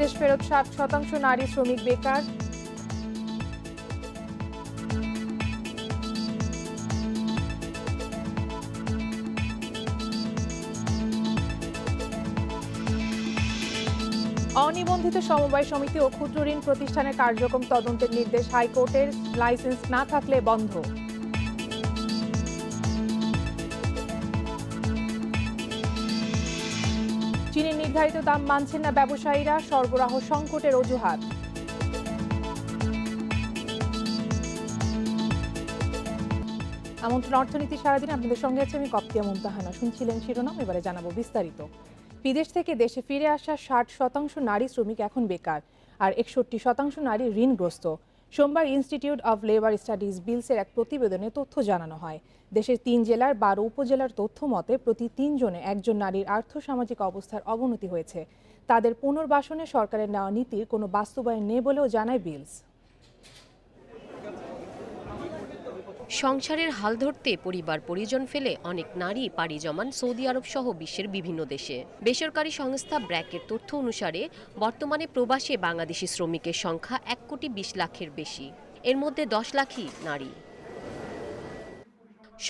বিদেশ ফেরত 60% নারী শ্রমিক বেকার। অনিবন্ধিত সমবায় সমিতি ও ক্ষুদ্র ঋণ প্রতিষ্ঠানের কার্যক্রম তদন্তের নির্দেশ হাইকোর্টের, লাইসেন্স না থাকলে বন্ধ। চিনির নির্ধারিত দাম মানছেন না ব্যবসায়ীরা, সরবরাহ সংকটের অজুহাত। আমন্ত্রণ অর্থনীতি সারাদিন, আপনাদের সঙ্গে আছে আমি কপ্তিয়া মুমতাহানা। শুনছিলেন শিরোনাম, এবারে জানাবো বিস্তারিত। বিদেশ থেকে দেশে ফিরে আসা 60% নারী শ্রমিক এখন বেকার, আর 61% নারী ঋণগ্রস্ত। সোমবার ইনস্টিটিউট অব লেবার স্টাডিজ বিলসের এক প্রতিবেদনে তথ্য জানানো হয়। দেশের 3 জেলার 12 উপজেলার তথ্য মতে প্রতি 3 জনে একজন নারীর আর্থসামাজিক অবস্থার অবনতি হয়েছে। তাদের পুনর্বাসনে সরকারের নেওয়া নীতির কোনো বাস্তবায়ন নেই বলেও জানায় বিলস। সংসারের হাল ধরতে পরিবার পরিজন ফেলে অনেক নারী পাড়ি জমান সৌদি আরব সহ বিশ্বের বিভিন্ন দেশে। বেসরকারি সংস্থা ব্র্যাকের তথ্য অনুসারে বর্তমানে প্রবাসে বাংলাদেশি শ্রমিকের সংখ্যা 1,20,00,000-এর বেশি। এর মধ্যে 10 লাখই নারী।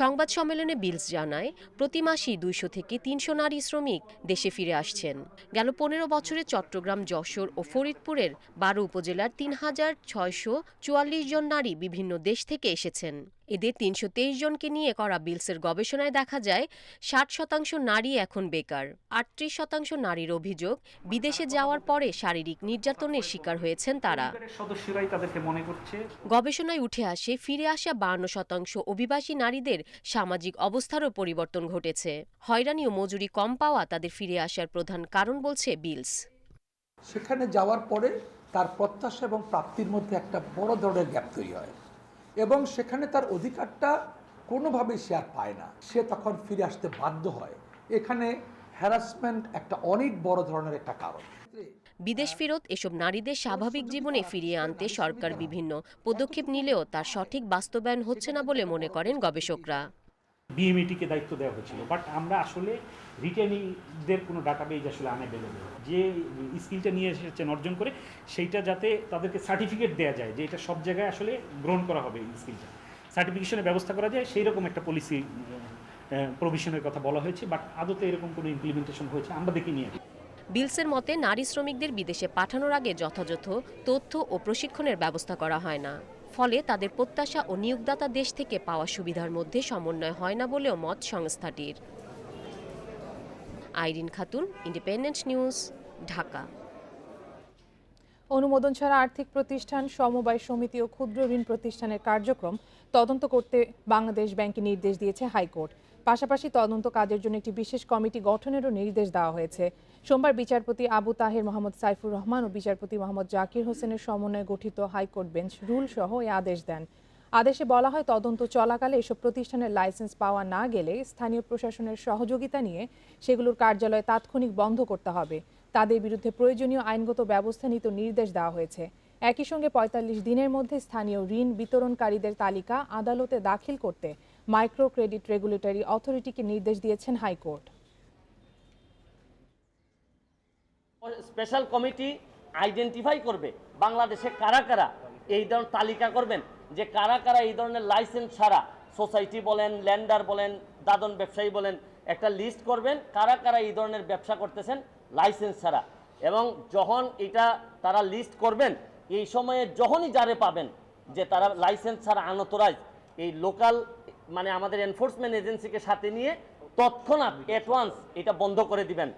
সংবাদ সম্মেলনে বিলস জানায় প্রতি মাসেই 200 থেকে 300 নারী শ্রমিক দেশে ফিরে আসছেন। গেল 15 বছরে চট্টগ্রাম, যশোর ও ফরিদপুরের 12 উপজেলার 3,644 জন নারী বিভিন্ন দেশ থেকে এসেছেন। এদের 323 জনকে নিয়ে করা বিলসের গবেষণায় দেখা যায় 60% নারী এখন বেকার। 38% নারীর অভিযোগ বিদেশে যাওয়ার পরে শারীরিক নির্যাতনের শিকার হয়েছেন তারা। গবেষণায় উঠে আসে ফিরে আসা 52% অভিবাসী নারীদের সামাজিক অবস্থারও পরিবর্তন ঘটেছে। হয়রানি ও মজুরি কম পাওয়া তাদের ফিরে আসার প্রধান কারণ বলছে বিলস। সেখানে যাওয়ার পরে তার প্রত্যাশা এবং প্রাপ্তির মধ্যে একটা বড় ধরনের গ্যাপ তৈরি হয় এবং সেখানে তার অধিকারটা কোনোভাবেই সে আর পায় না, সে তখন ফিরে আসতে বাধ্য হয়। এখানে হ্যারাসমেন্ট একটা অনেক বড় ধরনের একটা কারণ। বিদেশ ফেরত এসব নারীদের স্বাভাবিক জীবনে ফিরিয়ে আনতে সরকার বিভিন্ন পদক্ষেপ নিলেও তার সঠিক বাস্তবায়ন হচ্ছে না বলে মনে করেন গবেষকরা। বিএমইটিকে দায়িত্ব দেওয়া হয়েছিল, বাট আমরা আসলে রিটেনিংদের কোনো ডাটাবেজ আসলে আনএভেলেবল। যে স্কিলটা নিয়ে এসেছেন অর্জন করে সেইটা যাতে তাদেরকে সার্টিফিকেট দেওয়া যায় যে এটা সব জায়গায় আসলে গ্রহণ করা হবে, এই স্কিলটা সার্টিফিকেশনের ব্যবস্থা করা যায়, সেই রকম একটা পলিসি প্রভিশনের কথা বলা হয়েছে, বাট আদতে এরকম কোনো ইমপ্লিমেন্টেশন হয়েছে আমরা দেখিনি। বিলসের মতে নারী শ্রমিকদের বিদেশে পাঠানোর আগে যথাযথ তথ্য ও প্রশিক্ষণের ব্যবস্থা করা হয় না। ফলে তাদের প্রত্যাশা ও নিয়োগদাতা দেশ থেকে পাওয়া সুবিধার মধ্যে সমন্বয় হয় না বলেও মত সংস্থাটির। Irin Khatun, independent news, Dhaka. অনুমোদন ছাড়া আর্থিক প্রতিষ্ঠান, সমবায় সমিতি ও ক্ষুদ্র ঋণ প্রতিষ্ঠানের কার্যক্রম তদন্ত করতে বাংলাদেশ ব্যাংকে নির্দেশ দিয়েছে হাইকোর্ট। পাশাপাশি তদন্ত কাজের জন্য একটি বিশেষ কমিটি গঠনেরও নির্দেশ দেওয়া হয়েছে। সোমবার বিচারপতি আবু তাহের, মোহাম্মদ সাইফুর রহমান ও বিচারপতি মোহাম্মদ জাকির হোসেনের সমন্বয়ে গঠিত হাইকোর্ট বেঞ্চ রুল সহ এই আদেশ দেন। আদেশে বলা হয়, তদন্ত চলাকালে এসব প্রতিষ্ঠানের লাইসেন্স পাওয়া না গেলে স্থানীয় প্রশাসনের সহযোগিতা নিয়ে সেগুলোর কার্যালয় তাৎক্ষণিক বন্ধ করতে হবে। তাদের বিরুদ্ধে প্রয়োজনীয় আইনগত ব্যবস্থা নিতে নির্দেশ দেওয়া হয়েছে। একই সঙ্গে 45 দিনের মধ্যে স্থানীয় ঋণ বিতরণকারীদের তালিকা আদালতে দাখিল করতে মাইক্রো ক্রেডিট রেগুলেটরি অথরিটিকে নির্দেশ দিয়েছেন হাইকোর্ট। স্পেশাল কমিটি আইডেন্টিফাই করবে বাংলাদেশে কারা কারা এই ধরনের তালিকা করবেন, যে কারা কারা এই ধরনের লাইসেন্স ছাড়া, সোসাইটি বলেন, ল্যান্ডার বলেন, দাদন ব্যবসায়ী বলেন, একটা লিস্ট করবেন কারা কারা এই ধরনের ব্যবসা করতেছেন লাইসেন্স ছাড়া। এবং যখন এটা তারা লিস্ট করবেন, এই সময়ে যখনই যারে পাবেন যে তারা লাইসেন্স ছাড়া আনঅথরাইজ, এই লোকাল মানে আমাদের এনফোর্সমেন্ট এজেন্সিকে সাথে নিয়ে তৎক্ষণাৎ অ্যাডভান্স এটা বন্ধ করে দিবেন।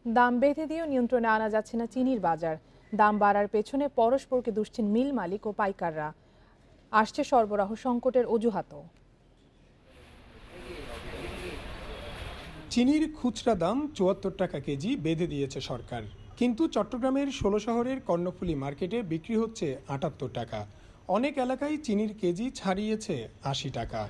দাম বেঁধে দিয়েও নিয়ন্ত্রণে আনা যাচ্ছে না চিনির বাজার। দাম বাড়ার পেছনে পরস্পরকে দুষছেন মিল মালিক ও পাইকাররা। আসছে সরবরাহ সংকটের অজুহাতও। চিনির খুচরা দাম 74 টাকা কেজি বেঁধে দিয়েছে সরকার, কিন্তু চট্টগ্রামের 16 শহরের কর্ণফুলী মার্কেটে বিক্রি হচ্ছে 78 টাকা। অনেক এলাকায় চিনির কেজি ছাড়িয়েছে 80 টাকা।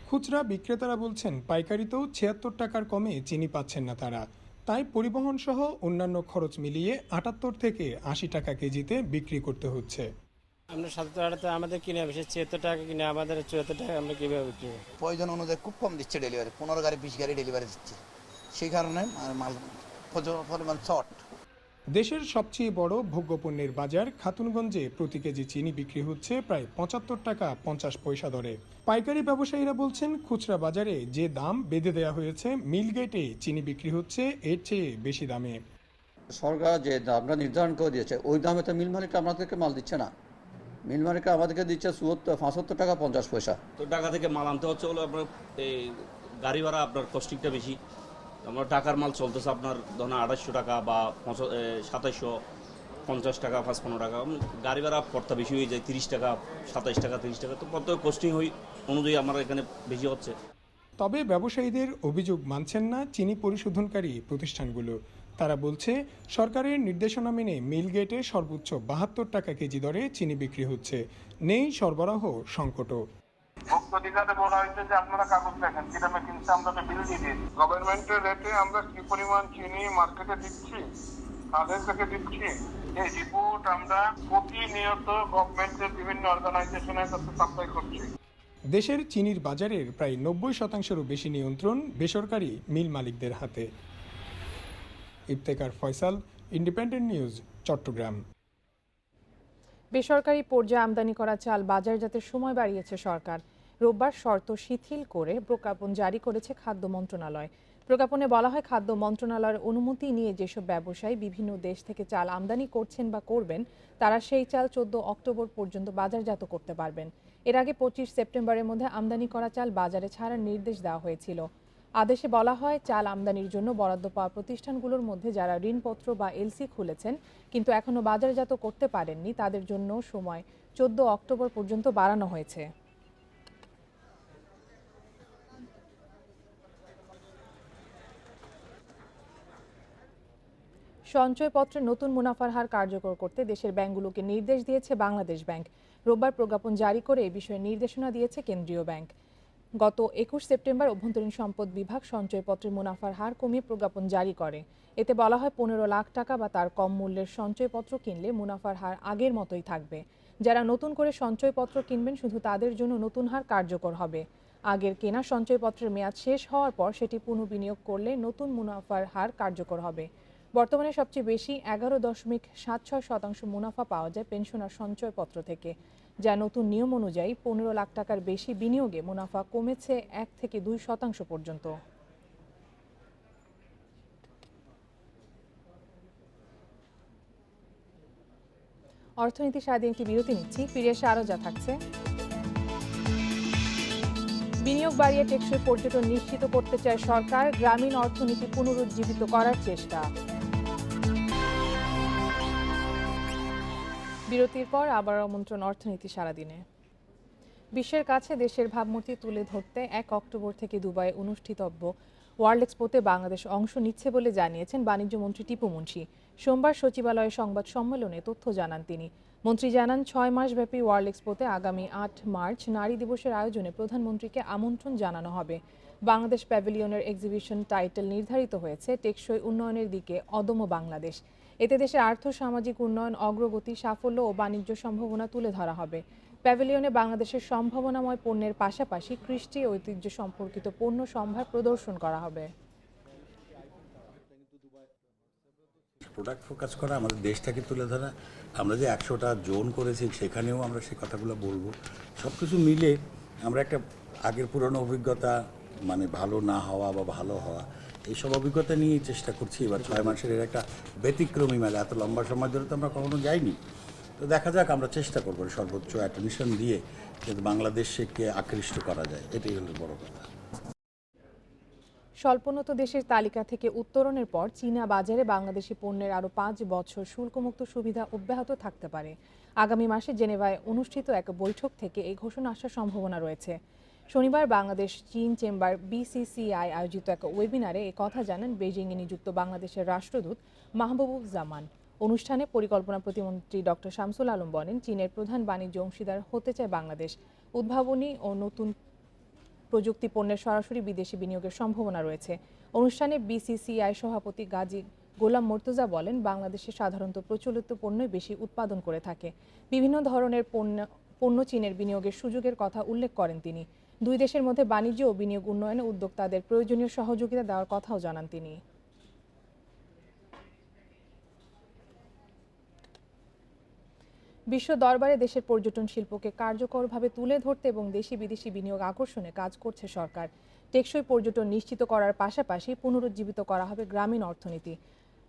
খুচরা বিক্রেতারা বলছেন পাইকারিতেও 76 টাকার কমে চিনি পাচ্ছেন না তারা, তাই পরিবহন সহ অন্যান্য খরচ মিলিয়ে 78 থেকে 80 টাকা কেজিতে বিক্রি করতে হচ্ছে। আমরা 77 টাকা আমাদের কিনে বেশি 76 টাকা কিনে আমাদের 74 টাকা আমরা কিভাবে বিক্রি করব? প্রয়োজন অনুযায়ী খুব কম দিচ্ছে ডেলিভারি, 15 গাড়ি 20 গাড়ি ডেলিভারি দিচ্ছে, সেই কারণে মাল প্রচুর পরিমাণ শর্ট। দেশের সবচেয়ে বড় ভোগ্যপণ্যের বাজার খাতুনগঞ্জে প্রতি কেজি চিনি বিক্রি হচ্ছে প্রায় ৭৫ টাকা ৫০ পয়সা দরে। পাইকারি ব্যবসায়ীরা বলছেন খুচরা বাজারে যে দাম বেঁধে দেওয়া হয়েছে মিল গেটে চিনি বিক্রি হচ্ছে এর চেয়ে বেশি দামে। সরকার যে দামটা নির্ধারণ করে দিয়েছে ওই দামে তো মিল মালিকরা আমাদেরকে মাল দিচ্ছে না। মিল মালিকরা আমাদেরকে দিচ্ছে ৭৫ টাকা ৫০ পয়সা। তো ঢাকা থেকে মাল আনতে হচ্ছে হলো আপনার এই গাড়ি ভাড়া, আপনার কস্টিংটা বেশি। আমরা ঢাকার মাল চলতেছে আপনার ধরুন ২৮০০ টাকা বা ২৭৫০ টাকা ৫৫ টাকা। গাড়ি ভাড়া পড়তা বেশি হয়ে যায়, ৩০ টাকা ২৭ টাকা ৩০ টাকা। তো প্রত্যেক কস্টিং অনুযায়ী আমার এখানে বেশি হচ্ছে। তবে ব্যবসায়ীদের অভিযোগ মানছেন না চিনি পরিশোধনকারী প্রতিষ্ঠানগুলো। তারা বলছে সরকারের নির্দেশনা মেনে মিল গেটে সর্বোচ্চ ৭২ টাকা কেজি দরে চিনি বিক্রি হচ্ছে, নেই সরবরাহ সংকটও। ভোক্তাধিকারে বলা হয়েছে যে আপনারা কাগজ দেখেন কিরমে কিনছে, আমরা তো বিল দিয়ে দিয়েছি। গভর্নমেন্টের রেটে আমরা কি পরিমাণ চিনি মার্কেটে দিচ্ছি, তাদের থেকে দিচ্ছি, এই রিপোর্ট আমরা প্রতিনিয়ত গভর্নমেন্টের বিভিন্ন অর্গানাইজেশনের কাছে সাপ্লাই করছি। দেশের চিনির বাজারের প্রায় ৯০%-এরও বেশি নিয়ন্ত্রণ বেসরকারি মিল মালিকদের হাতে। Iftekhar Faisal, Independent News, Chittagong. বেসরকারি পর্যায়ে আমদানি করা চাল বাজারজাতের সময় বাড়িয়েছে সরকার। রোববার শর্ত শিথিল করে প্রজ্ঞাপন জারি করেছে খাদ্য মন্ত্রণালয়। প্রজ্ঞাপনে বলা হয়, খাদ্য মন্ত্রণালয়ের অনুমতি নিয়ে যেসব ব্যবসায়ী বিভিন্ন দেশ থেকে চাল আমদানি করছেন বা করবেন তারা সেই চাল ১৪ অক্টোবর পর্যন্ত বাজারজাত করতে পারবেন। এর আগে ২৫ সেপ্টেম্বরের মধ্যে আমদানি করা চাল বাজারে ছাড়ার নির্দেশ দেওয়া হয়েছিল। আদেশে বলা হয়, চাল আমদানির জন্য বরাদ্দ পাওয়া প্রতিষ্ঠানগুলোর মধ্যে যারা ঋণপত্র বা এলসি খুলেছেন কিন্তু এখনো বাজারজাত করতে পারেননি তাদের জন্য সময় ১৪ অক্টোবর পর্যন্ত বাড়ানো হয়েছে। সঞ্চয়পত্রের নতুন মুনাফার হার কার্যকর করতে দেশের ব্যাংকগুলোকে নির্দেশ দিয়েছে বাংলাদেশ ব্যাংক। রোববার প্রজ্ঞাপন জারি করে এ বিষয়ে নির্দেশনা দিয়েছে কেন্দ্রীয় ব্যাংক। গত ২১ সেপ্টেম্বর অভ্যন্তরীণ সম্পদ বিভাগ সঞ্চয়পত্রের মুনাফার হার কমিয়ে প্রজ্ঞাপন জারি করে। এতে বলা হয়, ১৫ লাখ টাকা বা তার কম মূল্যের সঞ্চয়পত্র কিনলে মুনাফার হার আগের মতোই থাকবে। যারা নতুন করে সঞ্চয়পত্র কিনবেন শুধু তাদের জন্য নতুন হার কার্যকর হবে। আগের কেনা সঞ্চয়পত্রের মেয়াদ শেষ হওয়ার পর সেটি পুনঃবিনিয়োগ করলে নতুন মুনাফার হার কার্যকর হবে। বর্তমানে সবচেয়ে বেশি ১১.৭৬% মুনাফা পাওয়া যায় পেনশনার সঞ্চয়পত্র থেকে, যা নতুন নিয়ম অনুযায়ী ১৫ লাখ টাকার বেশি বিনিয়োগে মুনাফা কমেছে ১ থেকে ২% পর্যন্ত। অর্থনীতি সারাদিন একটি বিরতি নিচ্ছি, ফিরে এসে আরও যা থাকছে। বিনিয়োগ বাড়িয়ে টেকসই পর্যটন নিশ্চিত করতে চায় সরকার, গ্রামীণ অর্থনীতি পুনরুজ্জীবিত করার চেষ্টা। বিরতির পর আবার আমন্ত্রণ অর্থনীতি সারাদিনে। বিশ্বের কাছে দেশের ভাবমূর্তি তুলে ধরতে ১ অক্টোবর থেকে দুবাইয়ে অনুষ্ঠিতব্য ওয়ার্ল্ড এক্সপোতে বাংলাদেশ অংশ নিচ্ছে বলে জানিয়েছেন বাণিজ্যমন্ত্রী টিপু মুনশি। সোমবার সচিবালয়ে সংবাদ সম্মেলনে তথ্য জানান তিনি। মন্ত্রী জানান, ৬ মাসব্যাপী ওয়ার্ল্ড এক্সপোতে আগামী ৮ মার্চ নারী দিবসের আয়োজনে প্রধানমন্ত্রীকে আমন্ত্রণ জানানো হবে। বাংলাদেশ প্যাভিলিয়নের এক্সিবিশন টাইটেল নির্ধারিত হয়েছে টেকসই উন্নয়নের দিকে অদম্য বাংলাদেশ। এতে দেশের আর্থ-সামাজিক উন্নয়ন, অগ্রগতি, সাফল্য ও বাণিজ্য সম্ভাবনা তুলে ধরা হবে। প্যাভিলিয়নে বাংলাদেশের সম্ভাবনাময় পণ্যের পাশাপাশি কৃষ্টি ঐতিহ্য সম্পর্কিত পণ্য সম্ভার প্রদর্শন করা হবে। প্রোডাক্ট ফোকাস করা, আমাদের দেশটাকে তুলে ধরা, আমরা যে ১০০টা জোন করেছি সেখানেও আমরা সেই কথাগুলো বলবো। সব কিছু মিলে আমরা একটা আগের পুরনো অভিজ্ঞতা, মানে ভালো না হওয়া বা ভালো হওয়া, এইসব অভিজ্ঞতা নিয়েই চেষ্টা করছি। এবার ৬ মাসের এর একটা ব্যতিক্রমী মেলা, এত লম্বা সময় ধরে তো আমরা কখনো যাইনি। তো দেখা যাক, আমরা চেষ্টা করবো সর্বোচ্চ অ্যাটেনশন দিয়ে যাতে বাংলাদেশকে আকৃষ্ট করা যায়, এটাই হলো বড় কথা। স্বল্পোন্নত দেশের তালিকা থেকে উত্তরণের পর চীনা বাজারে বাংলাদেশি পণ্যের আরও ৫ বছর শুল্কমুক্ত সুবিধা অব্যাহত থাকতে পারে। আগামী মাসে জেনেভায় অনুষ্ঠিত এক বৈঠক থেকে এই ঘোষণা আসার সম্ভাবনা রয়েছে। শনিবার বাংলাদেশ চীন চেম্বার BCCI আয়োজিত এক ওয়েবিনারে এ কথা জানান বেইজিংয়ে নিযুক্ত বাংলাদেশের রাষ্ট্রদূত মাহবুবুজ্জামান। অনুষ্ঠানে পরিকল্পনা প্রতিমন্ত্রী ডক্টর শামসুল আলম বলেন, চীনের প্রধান বাণিজ্য অংশীদার হতে চায় বাংলাদেশ। উদ্ভাবনী ও নতুন প্রযুক্তি পণ্যের সরাসরি বিদেশি বিনিয়োগের সম্ভাবনা রয়েছে। অনুষ্ঠানে BCCI সভাপতি গাজী গোলাম মর্তুজা বলেন, বাংলাদেশে সাধারণত প্রচলিত পণ্যই বেশি উৎপাদন করে থাকে। বিভিন্ন ধরনের পণ্য চীনের বিনিয়োগের সুযোগের কথা উল্লেখ করেন তিনি। দুই দেশের মধ্যে বাণিজ্য ও বিনিয়োগ উন্নয়নে উদ্যোক্তাদের প্রয়োজনীয় সহযোগিতা দেওয়ার কথাও জানান তিনি। বিশ্ব দরবারে দেশের পর্যটন শিল্পকে কার্যকরভাবে তুলে ধরতে এবং দেশি বিদেশি বিনিয়োগ আকর্ষণে কাজ করছে সরকার। টেকসই পর্যটন নিশ্চিত করার পাশাপাশি পুনরুজ্জীবিত করা হবে গ্রামীণ অর্থনীতি।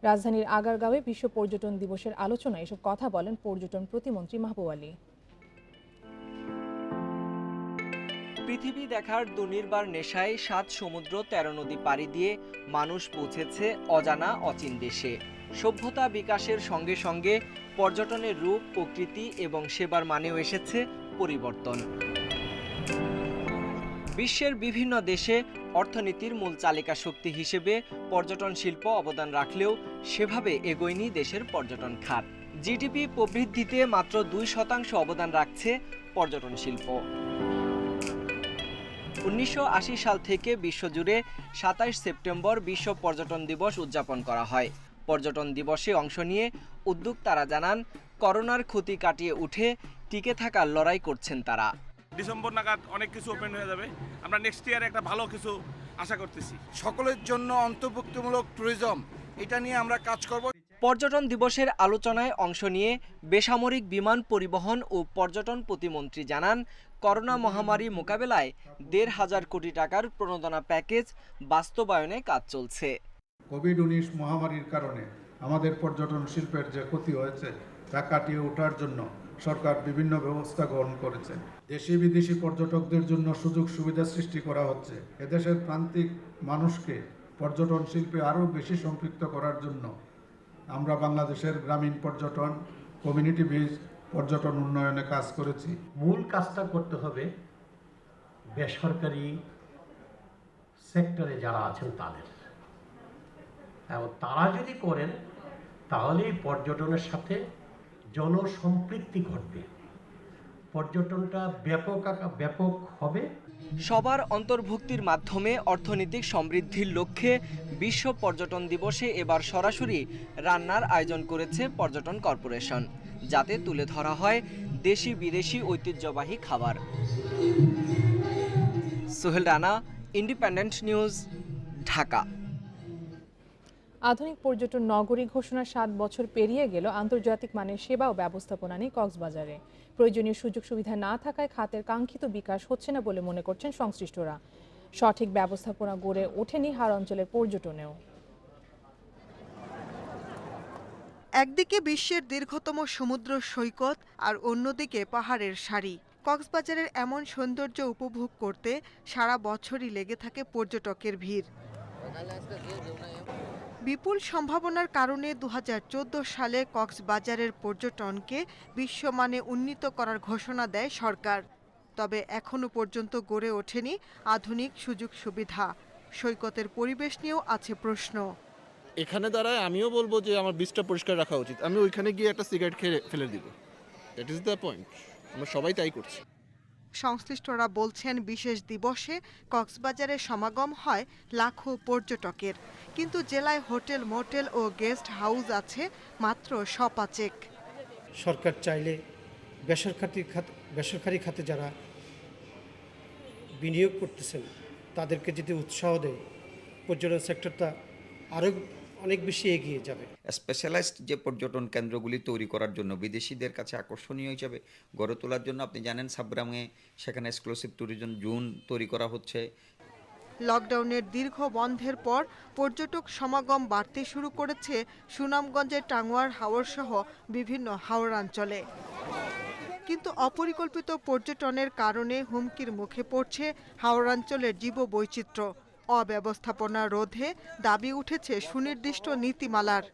রাজধানীর আগারগাঁওয়ে বিশ্ব পর্যটন দিবসের আলোচনায় এসব কথা বলেন পর্যটন প্রতিমন্ত্রী মাহবুব আলী। পৃথিবী দেখার দুর্নির্বার নেশায় 7 সমুদ্র 13 নদী পাড়ি দিয়ে মানুষ পৌঁছেছে অজানা অচিন দেশে। সভ্যতা বিকাশের সঙ্গে সঙ্গে পর্যটনের রূপ, প্রকৃতি এবং সেবার মানেও এসেছে পরিবর্তন। বিশ্বের বিভিন্ন দেশে অর্থনীতির মূল চালিকা শক্তি হিসেবে পর্যটন শিল্প অবদান রাখলেও সেভাবে এগোয়নি দেশের পর্যটন খাত। জিডিপি প্রবৃদ্ধিতে মাত্র 2% অবদান রাখছে পর্যটন শিল্প। 1980 সাল থেকে বিশ্বজুড়ে 27 সেপ্টেম্বর বিশ্ব পর্যটন দিবস উদযাপন করা হয়। পর্যটন দিবসে অংশ নিয়ে উদ্যোক্তারা জানান, করোনার ক্ষতি কাটিয়ে উঠে টিকে থাকার লড়াই করছেন তারা। ডিসেম্বর নাগাদ অনেক কিছু ওপেন হয়ে যাবে। আমরা নেক্সট ইয়ারে একটা ভালো কিছু আশা করতেছি। সকলের জন্য অন্তর্ভুক্তিমূলক ট্যুরিজম, এটা নিয়ে আমরা কাজ করব। পর্যটন দিবসের আলোচনায় অংশ নিয়ে বেসামরিক বিমান পরিবহন ও পর্যটন প্রতিমন্ত্রী জানান, করোনা মহামারী মোকাবেলায় 1,500 কোটি টাকার প্রণোদনা প্যাকেজ বাস্তবায়নে কাজ চলছে। কোভিড-19 মহামারীর কারণে আমাদের পর্যটন শিল্পের যে ক্ষতি হয়েছে তা কাটিয়ে ওঠার জন্য সরকার বিভিন্ন ব্যবস্থা গ্রহণ করেছে। দেশি বিদেশি পর্যটকদের জন্য সুযোগ সুবিধা সৃষ্টি করা হচ্ছে। এদেশের প্রান্তিক মানুষকে পর্যটন শিল্পে আরও বেশি সম্পৃক্ত করার জন্য আমরা বাংলাদেশের গ্রামীণ পর্যটন, কমিউনিটি বেসড পর্যটন উন্নয়নে কাজ করেছি। মূল কাজটা করতে হবে বেসরকারি সেক্টরে যারা আছেন তাদের, এবং তারা যদি করেন তাহলেই পর্যটনের সাথে জনসম্পৃক্তি ঘটবে, পর্যটনটা ব্যাপক হবে। সবার অন্তর্ভুক্তির মাধ্যমে অর্থনৈতিক সমৃদ্ধির লক্ষ্যে বিশ্ব পর্যটন দিবসে এবার সরাসরি রান্নার আয়োজন করেছে পর্যটন কর্পোরেশন, যাতে তুলে ধরা হয় দেশি বিদেশি ঐতিহ্যবাহী খাবার। Sohel Rana, independent news, Dhaka. আধুনিক পর্যটন নগরী ঘোষণার 7 বছর পেরিয়ে গেল, আন্তর্জাতিক মানের সেবা ও ব্যবস্থাপনা নেই কক্সবাজারে। প্রয়োজনীয় সুযোগ সুবিধা না থাকায় খাতের কাঙ্ক্ষিত বিকাশ হচ্ছে না বলে মনে করছেন সংশ্লিষ্টরা। সঠিক ব্যবস্থাপনা গড়ে ওঠেনি হাওর অঞ্চলের পর্যটনেও। একদিকে বিশ্বের দীর্ঘতম সমুদ্র সৈকত আর অন্যদিকে পাহাড়ের সারি। কক্সবাজারের এমন সৌন্দর্য উপভোগ করতে সারা বছরই লেগে থাকে পর্যটকের ভিড়। বিপুল সম্ভাবনার কারণে 2014 সালে কক্সবাজারের পর্যটনকে বিশ্বমানে উন্নীত করার ঘোষণা দেয় সরকার। তবে এখনো পর্যন্ত গড়ে ওঠেনি আধুনিক সুযোগ সুবিধা। সৈকতের পরিবেশ নিয়েও আছে প্রশ্ন। এখানে দাঁড়ায় আমিও বলবো যে আমার বীজটা পরিষ্কার রাখা উচিত, আমি ওইখানে গিয়ে একটা সিগারেট খেয়ে ফেলে দিব। That is the point. আমরা সবাই তাই করছি। সংশ্লিষ্টরা বলছেন, বিশেষ দিবসে কক্সবাজারে সমাগম হয় লাখো পর্যটকের, কিন্তু জেলায় হোটেল, মোটেল ও গেস্ট হাউস আছে মাত্র 100-5। সরকার চাইলে বেসরকারি খাতে যারা বিনিয়োগ করতেছেন তাদেরকে যদি উৎসাহ দেয়, পর্যটন সেক্টরটা আরও অনেক বেশি এগিয়ে যাবে। স্পেশালাইজড যে পর্যটন কেন্দ্রগুলি তৈরি করার জন্য, বিদেশিদের কাছে আকর্ষণীয় হিসাবে গড়ে তোলার জন্য, আপনি জানেন সাবগ্রামে সেখানে এক্সক্লুসিভ ট্যুরিজম জোন তৈরি করা হচ্ছে। লকডাউনের দীর্ঘ বন্ধের পর পর্যটক সমাগম বাড়তে শুরু করেছে সুনামগঞ্জের টাঙ্গুয়ার হাওর সহ বিভিন্ন হাওরাঞ্চলে। কিন্তু অপরিকল্পিত পর্যটনের কারণে হুমকির মুখে পড়ছে হাওরাঞ্চলের জীববৈচিত্র্য। অব্যবস্থাপনা রোধে দাবি উঠেছে সুনির্দিষ্ট নীতিমালার।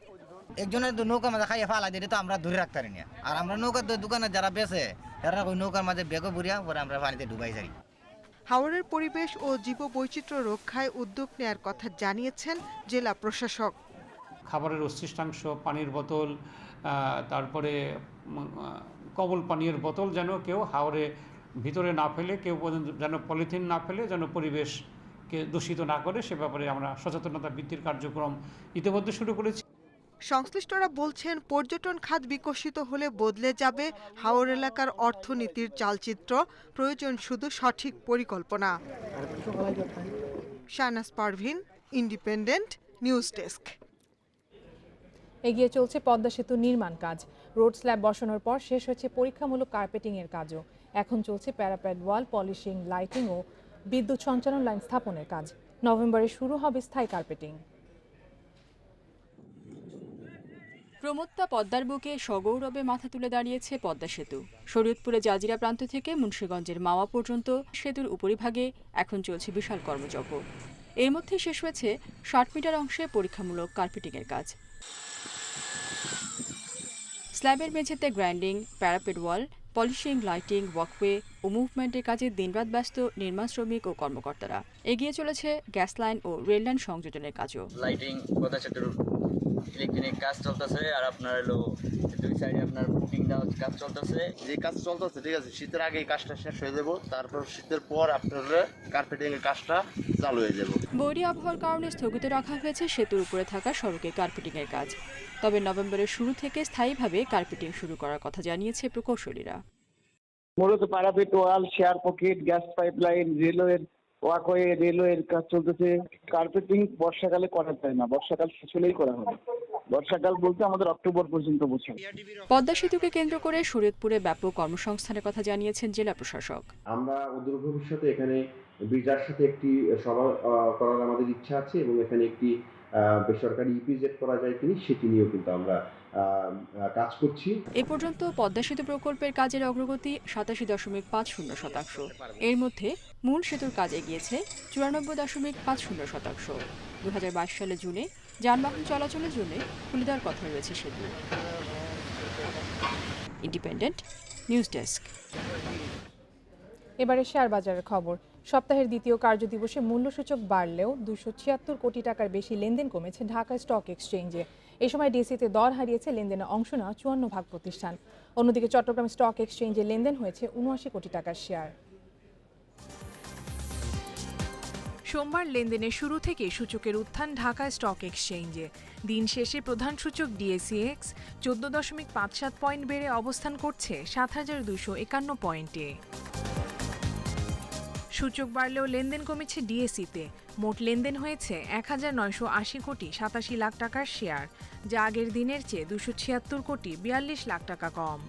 একজনের নৌকা মাঝে খাইয়ে ফালা দিলে তো আমরা ধরে রাখতে পারি না, আর আমরা নৌকার দোকানে যারা বেচে তারা ওই নৌকার মাঝে বেগো বুড়িয়া পরে আমরা পানিতে ডুবাই যাই। হাওরের পরিবেশ ও জীববৈচিত্র্য রক্ষায় উদ্যোগ নেয়ার কথা জানিয়েছেন জেলা প্রশাসক। খাবারের অবশিষ্টাংশ, পানির বোতল, তারপরে কমল পানীয়ের বোতল যেন কেউ হাওরে ভিতরে না ফেলে, কেউ যেন পলিথিন না ফেলে, যেন পরিবেশকে দূষিত না করে, সে ব্যাপারে আমরা সচেতনতা বৃদ্ধির কার্যক্রম ইতিমধ্যে শুরু করেছি। সংশ্লিষ্টরা বলছেন, পর্যটন খাত বিকশিত হলে বদলে যাবে হাওর এলাকার অর্থনীতির চালচিত্র। প্রয়োজন শুধু সঠিক পরিকল্পনা। Shahnaz Parveen, Independent News desk. এগিয়ে চলছে পদ্মা সেতু নির্মাণ কাজ। রোড স্ল্যাব বসানোর পর শেষ হয়েছে পরীক্ষামূলক কার্পেটিংয়ের কাজও। এখন চলছে প্যারাপেট ওয়াল, পলিশিং, লাইটিং ও বিদ্যুৎ সঞ্চালন লাইন স্থাপনের কাজ। নভেম্বরে শুরু হবে স্থায়ী কার্পেটিং। প্রমত্তা পদ্মার বুকে সগৌরবে মাথা তুলে দাঁড়িয়েছে পদ্মা সেতু। শরীয়তপুরে জাজিরা প্রান্ত থেকে মুন্সিগঞ্জের মাওয়া পর্যন্ত সেতুর উপরিভাগে এখন চলছে বিশাল কর্মযজ্ঞ। এর মধ্যে শেষ হয়েছে ৬০ মিটার অংশে পরীক্ষামূলক কার্পেটিংয়ের কাজ। স্ল্যাবের মেঝেতে গ্রাইন্ডিং, প্যারাপেট ওয়াল, পলিশিং, লাইটিং, ওয়াকওয়ে ও মুভমেন্টের কাজে দিনরাত ব্যস্ত নির্মাণ শ্রমিক ও কর্মকর্তারা। এগিয়ে চলেছে গ্যাস লাইন ও রেল লাইন সংযোজনের কাজও। লাইটিং, পদ্মা সেতুর ইলেকট্রিক কাজ চলতেছে, আর আপনার হলো দুই সাইডে আপনার বুকিং দেওয়ার কাজ চলতেছে। যে কাজ চলতেছে ঠিক আছে, শীতের আগে এই কাজটা শেষ হয়ে যাব, তারপর শীতের পর আপনার কার্পেটিং এর কাজটা চালু হয়ে যাবে। বৈরী আবহাওয়ার কারণে স্থগিত রাখা হয়েছে সেতুর উপরে থাকা সড়কে কার্পেটিংয়ের কাজ। তবে নভেম্বরের শুরু থেকে স্থায়ীভাবে কার্পেটিং শুরু করার কথা জানিয়েছে প্রকৌশলীরা। মূলত প্যারাপেট ওয়াল, শেয়ার পকেট, গ্যাস পাইপলাইন, রেলওয়ের ওয়াকওয়ে, রেলওয়ের কাজ চলতেছে। কার্পেটিং বর্ষাকালে করা যায় না, বর্ষাকাল শেষ হলেই করা হবে। বর্ষাকাল বলতে আমাদের অক্টোবর পর্যন্ত বসে। পদ্মা সেতুকে কেন্দ্র করে শরীয়তপুরে ব্যাপক কর্মসংস্থানের কথা জানিয়েছেন জেলা প্রশাসক। আমরা অদূর ভবিষ্যতে এখানে বিজার সাথে একটি সভা করার আমাদের ইচ্ছা আছে এবং এখানে একটি বেসরকারি ইপিজেড করা যায় কিনা সেটি নিয়েও কিন্তু আমরা কাজ করছি। এ পর্যন্ত পদ্মা সেতু প্রকল্পের কাজের অগ্রগতি ৮৭.৫০%। এর মধ্যে মূল সেতুর কাজ এগিয়েছে ৯৪.৫০%। ২০২২ সালে জুনে যানবাহন চলাচলের জন্য খুলে দেওয়ার কথা রয়েছে সেতু। Independent News desk. এবারে শেয়ার বাজারের খবর। সপ্তাহের দ্বিতীয় কার্যদিবসে মূল্যসূচক বাড়লেও ২৭৬ কোটি টাকার বেশি লেনদেন কমেছে ঢাকা স্টক এক্সচেঞ্জে। এই সময় ডিএসইতে দর হারিয়েছে লেনদেনে অংশ নেওয়া ৫৪ ভাগ প্রতিষ্ঠান। অন্যদিকে চট্টগ্রাম স্টক এক্সচেঞ্জে লেনদেন হয়েছে ৭৯ কোটি টাকার শেয়ার। সোমবার লেনদেনের শুরু থেকে সূচকের উত্থান ঢাকা স্টক এক্সচেঞ্জে। দিন শেষে প্রধান সূচক ডিএসইএক্স ১৪.৫৭ পয়েন্ট বেড়ে অবস্থান করছে ৭,২৫১ পয়েন্টে। সূচক বাড়লেও লেনদেন কমেছে ডিএসইতে। মোট লেনদেন হয়েছে ১,৯৮০ কোটি ৮৭ লাখ টাকার শেয়ার, যা আগের দিনের চেয়ে ২৭৬ কোটি ৪২ লাখ টাকা কম।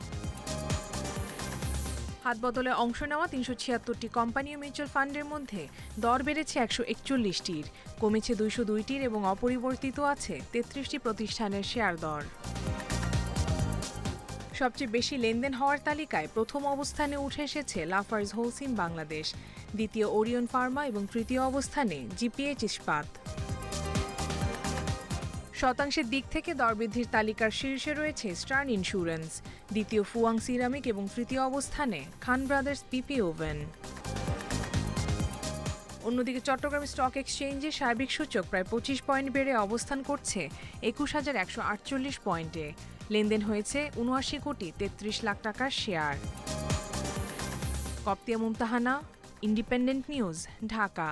হাতবদলে অংশ নেওয়া ৩৭৬টি কোম্পানি ও মিউচুয়াল ফান্ডের মধ্যে দর বেড়েছে ১৪১টির, কমেছে ২০২টির এবং অপরিবর্তিত আছে ৩৩টি প্রতিষ্ঠানের শেয়ার দর। সবচেয়ে বেশি লেনদেন হওয়ার তালিকায় প্রথম অবস্থানে উঠে এসেছে লাফার্জ হোলসিম বাংলাদেশ, দ্বিতীয় ওরিয়ন ফার্মা এবং তৃতীয় অবস্থানে জিপিএইচ ইস্পাত। শতাংশের দিক থেকে দরবৃদ্ধির তালিকার শীর্ষে রয়েছে স্টার্ন ইন্স্যুরেন্স, দ্বিতীয় ফুয়াং সিরামিক এবং তৃতীয় অবস্থানে খান ব্রাদার্স পিপি ওভেন। অন্যদিকে চট্টগ্রাম স্টক এক্সচেঞ্জে সার্বিক সূচক প্রায় ২৫ পয়েন্ট বেড়ে অবস্থান করছে ২১,১৪৮ পয়েন্টে। লেনদেন হয়েছে ৭৯ কোটি ৩৩ লাখ টাকার শেয়ার। কপ্তিয়া মুমতাহানা, ইন্ডিপেন্ডেন্ট নিউজ, ঢাকা।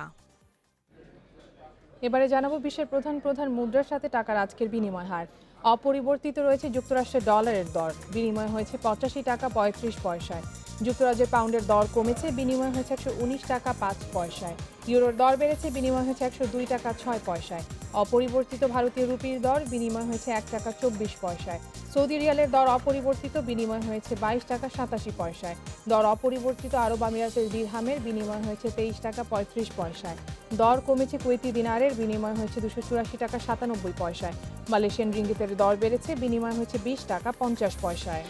এবারে জানাবো বিশ্বের প্রধান মুদ্রার সাথে টাকার আজকের বিনিময় হার। অপরিবর্তিত রয়েছে যুক্তরাষ্ট্রের ডলারের দর, বিনিময় হয়েছে ৮৫ টাকা ৩৫ পয়সায়। যুক্তরাজ্যের পাউন্ডের দর কমেছে, বিনিময় হয়েছে ১১৯ টাকা ৫ পয়সায়। ইউরোর দর বেড়েছে, বিনিময় হয়েছে ১০২ টাকা ৬ পয়সায়। অপরিবর্তিত ভারতীয় রুপির দর, বিনিময় হয়েছে ১ টাকা ২৪ পয়সায়। সৌদি রিয়ালের দর অপরিবর্তিত, বিনিময় হয়েছে ২২ টাকা ৮৭ পয়সায়। দর অপরিবর্তিত আরব আমিরাতের দিরহামের, বিনিময় হয়েছে ২৩ টাকা ৩৫ পয়সায়। দর কমেছে কুয়েতি দিনারের, বিনিময় হয়েছে ২৮৪ টাকা ৯৭ পয়সায়। মালয়েশিয়ান রিঙ্গিতের দর বেড়েছে, বিনিময় হয়েছে ২০ টাকা ৫০ পয়সায়।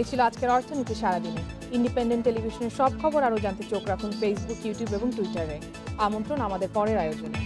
এই ছিল আজকের অর্থনীতি সারাদিনে। ইন্ডিপেন্ডেন্ট টেলিভিশনের সব খবর আরও জানতে চোখ রাখুন ফেসবুক, ইউটিউব এবং টুইটারে। আমন্ত্রণ আমাদের পরের আয়োজনে।